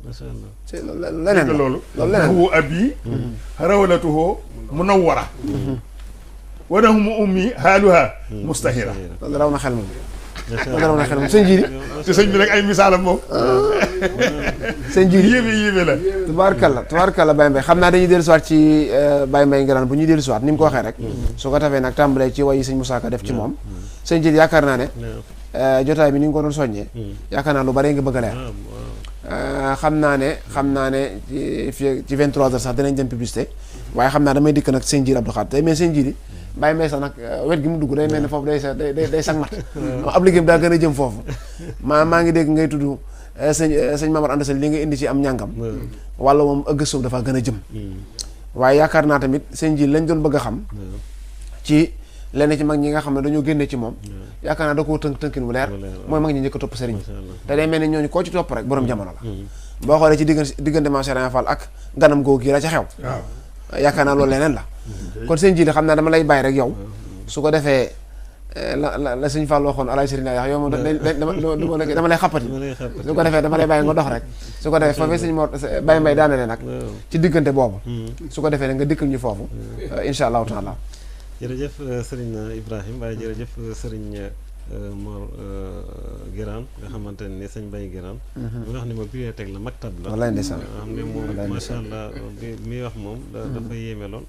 macha allah ci leneen la loolu leneen hu abi rawlatuhu munawwara wa lahum ummi haaluha mustahira loolu raw na xel moom loolu raw na xel moom sëñ Jili te sëñ bi nag ay misaalam moom sëñ Jili yéeme la tubaarkalla Baye Mbaye xam naa dañuy dellu siwaat ci Baye Mbaye Nguirane bu ñuy dellu siwaat ni mu ko waxee rek su ko tafee nag tàmbalee ci wayi sëñ Moussa Ka def ci moom sëñ Jili yaakaar naa ne jotaay bi ni nga ko doon soññee yaakaar naa lu bari nga bëgg a leer xam naa ne ci 23h sax dinañ dem publicité waaye xam naa damay dikk nag sëñ Jili Abdou Khadre tey mais sëñ Jili Baye Mbaye sax nag wet gi mu dugg day mel ne foofu day sag mat ab liggéeyam daa gën a jëm foofu maa ngi dégg ngay tudd sëñ Mamar Anta Sall li nga indi ci am ñàngam wala moom ëgg suuf dafa gën a jëm waaye yaakaar naa tamit sëñ Jili lañ doon bëgg a xam ci lenn ci mag ñi nga xam ne dañoo génne ci moom yaakaar naa da koo tënkin bu leer mooy mag ñi njëkk a topp sëriñ te day mel ne ñooñu koo ci topp rek borom jamono la boo xoolee ci diggante Maam Serigne Fall ak ganam googu kii la ca xew yaakaar naa loolu leneen la kon sëñ Jili xam naa dama lay bàyyi rek yow su ko defee la sëñ Fall waxoon alaay sëriñ yow moom dama lay xappati su ko defee dama lay bàyyi nga dox rek su ko defee foofee sëñ Mor Baye Mbaye daanale nag ci diggante boobu su ko defee nag nga dikkal ñu foofu insha allahu taala jërëjëf Serigne Ibrahima waaye jërëjëf Serigne Mor Nguirane nga xamante ne sëñ Baye Nguirane mi nga xam ne moom bibliothèque la maktab la wallaay ndeysaan nga xam ne moom macha allah bi muy wax moom dafa yéeme lool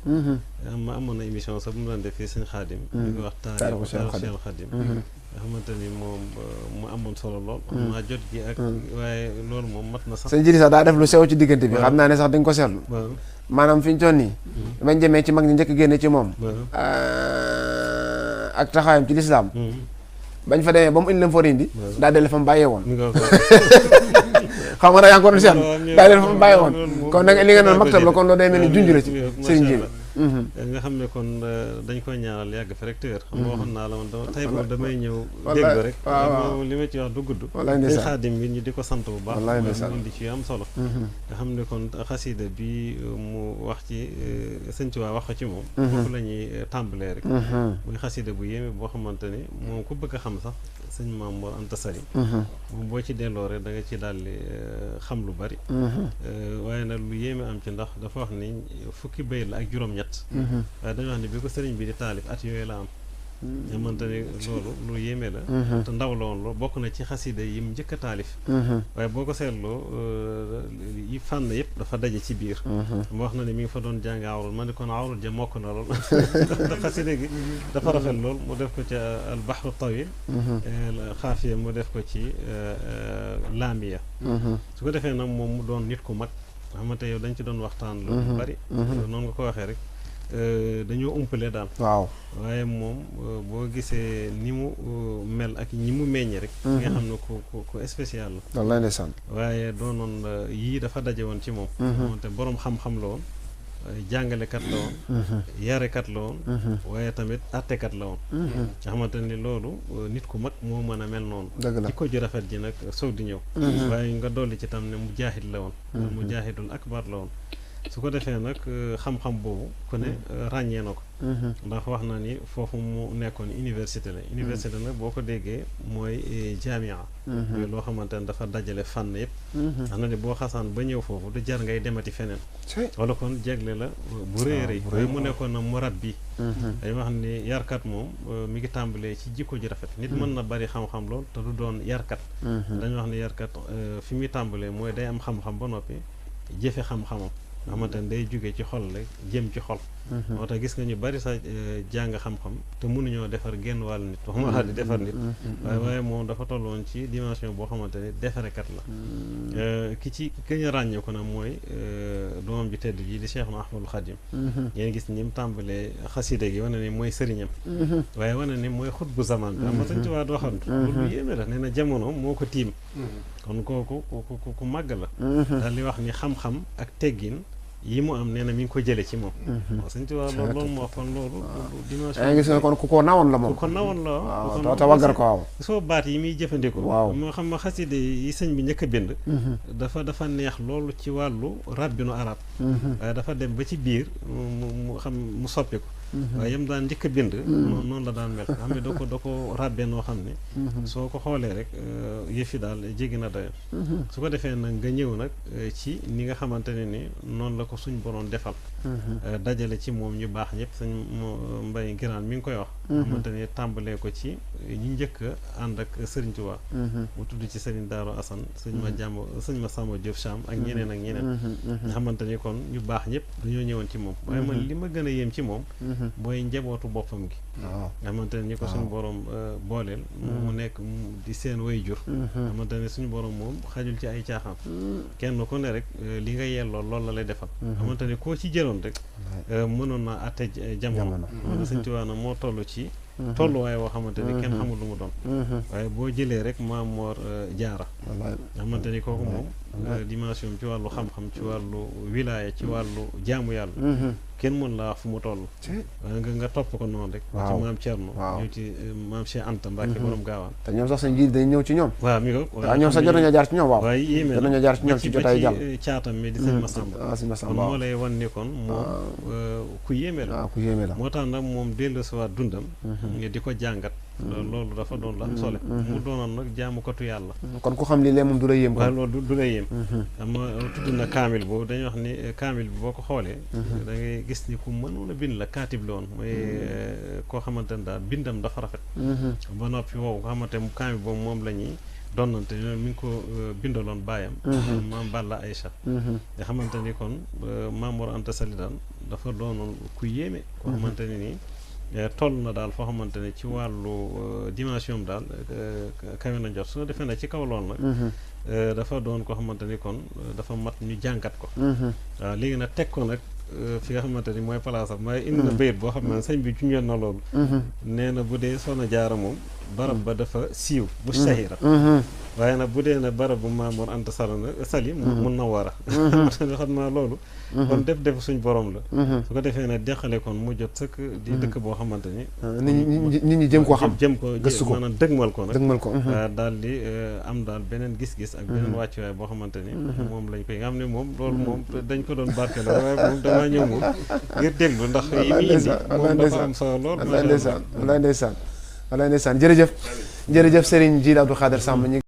ma amoon na émission sax bu mu doon def fii sëñ Xaadim di ko wax taarixu Cheikh Xaadim nga xamante ni moom mu amoon solo lool maa jot gi ak waaye loolu moom mat na sax sëñ Jili sax daa def lu sew ci diggante bi xam naa ne sax di nga ko seetlu maanaam fi ñu toll nii bañ demee ci mag ñi njëkk génne ci moom ak taxawaayam ci lislaam bañ fa demee ba mu indi leen fa indi daa dellu fa mu bàyyee woon xam nga nag yaa ngi ko doon seetlu daa dellu fa mu bàyyee woon kon nag li nga noonu maktab la kon loolu day mel ni junj la ci sëriñ Jili nga xam ne kon dañ koy ñaanal yàgg fi rek tëwér xam nga waxoon naa la man tey boobu damay ñëw dégg rek moom li ma ci wax du gudd sëñ Xaadim bi ñu di ko sant bu baax mu indi ci am solo nga xam ne kon xasida bi mu wax ci sëñ Tuubaa wax ko ci moom foofu la ñuy tàmbalee rek muy xasida bu yéeme boo xamante ni moom ku bëgg a xam sax sëñ Maam Mor Anta Sali moom boo ci delloo rek da nga ci daal di xam lu bari waaye nag lu yéeme am ci ndax dafa wax ni fukki bayit la ak juróom-ñett waaye dañu wax ne bi ko sëriñ bi di taalif at yooyu la am xamante ne loolu lu yéeme la te ndaw la woon loolu bokk na ci xasida yi mu njëkk a taalif waaye boo ko seetloo yi fànn yëpp dafa daje ci biir mu wax na ne mi ngi fa doon jàng awrul ma ne kon awrul ja mokk na lool ndax xasida gi dafa rafet lool mu def ko ci al bahru tawil xaafiya mu def ko ci laamiya su ko defee nag moom mu doon nit ku mag nga xamante yow dañ ci doon waxtaan lu bari noonu nga ko waxee rek dañoo umpale daal waaw waaye moom boo gisee ni mu mel ak ñi mu meññe rek nga xam ne ku spécial la wallaay ndeysaan waaye doonoon yii dafa daje woon ci moom moonte boroom xam-xam la woon jàngalekat la woon yarekat la woon waaye tamit attekat la woon nga xamante ni loolu nit ku mag moo mën a mel noonu ci ko ju rafet ji nag soog di ñëw waaye nga dolli ci tam ne mu jaahid la woon mu jaahidul akbar la woon su ko defee nag xam-xam boobu ku ne ràññee na ko ndax wax na ni foofu mu nekkoon université la université nag boo ko déggee mooy jamia mooy loo xamante ne dafa dajale fànn yëpp wax na ni boo xasaan ba ñëw foofu du jar ngay demati feneen wala kon jegle la bu rëy rëy waaye mu nekkoon na murabbi dañu wax ni yarkat moom mi ngi tàmbalee ci jikko ji rafet nit mën na bari xam-xam lool te du doon yarkat dañu wax ni yarkat fi muy tàmbalee mooy day am xam-xam ba noppi jëfe xam-xamam nga xamante ne day jóge ci xol rek jëm ci xol moo tax gis nga ñu bari sa jàng xam-xam te mënuñoo defar genn wàll nit wax ma di defar nit waaye moom dafa tolloon ci dimension boo xamante ne defarekat la ki ñu ràññee ko nag mooy doomam ji tedd ji di Cheikh Ahmadul Xadim ngeen gis ni mu tàmbalee xasida gi wane ni mooy sëriñam waaye wane ni mooy xut bu zaman bi am na sañ ci waa doxantu loolu yéeme la nee na jamono moo ko tiim kon kooku ku màgg la daal di wax ni xam-xam ak teggin yi mu am nee na mi ngi ko jële ci moom waaw sëñ Tuubaa loolu moo wax kon loolu dimension yaa ngi gis ne kon ku ko nawoon la moom ku ko nawoon la waaw te waggar ko waaw soo baat yi muy jëfandikoo waaw moo xam ma xaside yi sëñ bi njëkk a bind dafa neex loolu ci wàllu rabbinu arab waaye dafa dem ba ci biir mu xam mu soppi ko waaye yam daan njëkk a bind noonu la daan mel nga xam ne da ko ràbbee noo xam ne soo ko xoolee rek yëf yi daal jéggi na dayo su ko defee nag nga ñëw nag ci ni nga xamante ne ni noonu la ko suñ boroom defal dajale ci moom ñu baax ñëpp sëñ Mbay Ngiraan mi ngi koy wax xamante ne tàmbalee ko ci ñi njëkk a ànd ak Sëriñ Tuubaa mu tudd ci Sëriñ Daaru Asan sëñ ma Samba Diop Cham ak ñeneen ak ñeneen nga xamante ni kon ñu baax ñëpp dañoo ñëwoon ci moom waaye man li ma gën a yéem ci moom mooy njabootu boppam gi nga xamante ne ñi ko suñu borom booleel mu nekk di seen way jur nga xamante ne suñu borom moom xajul ci ay caaxaan kenn ku ne rek li nga yelloo loolu la lay defal xamante ne koo ci jëloon rek mënoon naa atte jamono Sëñ Tuubaa na moo toll ci tolluwaay woo xamante ni kenn xamul lu mu doon waaye boo jëlee rek Maam Moor Jaara nga xamante ni kooku moom dimension ci wàllu xam-xam ci wàllu wilaaya ci wàllu jaamu yàlla kenn mën laa wax fu mu toll waaye nga topp ko noonu rek ci Maam Cerno ñëw ci Maam Cheikh Anta Mbàkke borom gaawaan te ñoom sax sëñ ji dañ ñëw ci ñoom waaw mi ko waaw ñoom sax jot nañoo jaar ci ñoom waaw waaye yéeme jot nañoo jaar ci ñoom ci jotaay jàll caatam mi di sëñ Masamba kon moo lay wan ni kon moom ku yéeme la ku yéeme la moo tax nag moom dellu si waat dundam di ko jàngat loolu dafa doon la am solo mu doonoon nag jaamukatu yàlla kon ku xam li lee moom du la yéem waaw loolu du la yéem xam nga tudd na kaamil boobu dañuy wax ni kaamil bi boo ko xoolee da ngay gis ni ku mënoon a bind la kaatib la woon mooy koo xamante ne daal bindam dafa rafet ba noppi wow nga xamante mu kaamil boobu moom la ñuy donnante mi ngi ko bindaloon baayam Maam Balla Aïcha nga xamante ni kon Maam Mor Anta Sali daan dafa doonoon ku yéeme koo xamante ne nii toll na daal foo xamante ne ci wàllu dimension daal kawe na jot soo defee ne ci kaw lool nag dafa doon koo xamante ni kon dafa mat ñu jàngat ko waaw léegi nag teg ko nag fi nga xamante ni mooy place am mooy indi na bayit boo xam ne sëñ bi junjoon na loolu nee na bu dee Soxna Jaara moom barab ba dafa siiw mustahira waaye nag bu dee na barab bu Maam Mor Anta Sali mun na war a xam naa loolu kon def suñ borom la su ko defee nag deqale kon mu jot sëkk di dëkk boo xamante ni nit ñi jëm koo xam jëm ko gëstu ko maanaam dëgmal ko nag daal di am daal beneen gis-gis ak beneen wàccuwaay boo xamante ni moom lañ koy nga xam ne moom loolu moom dañ ko doon barke la waaye moom damaa ñëw moom ngir déglu ndax yi muy indi moom dafa am solo lool wallaay ndeysaan jërëjëf Serigne Djily Abdou Khader Samb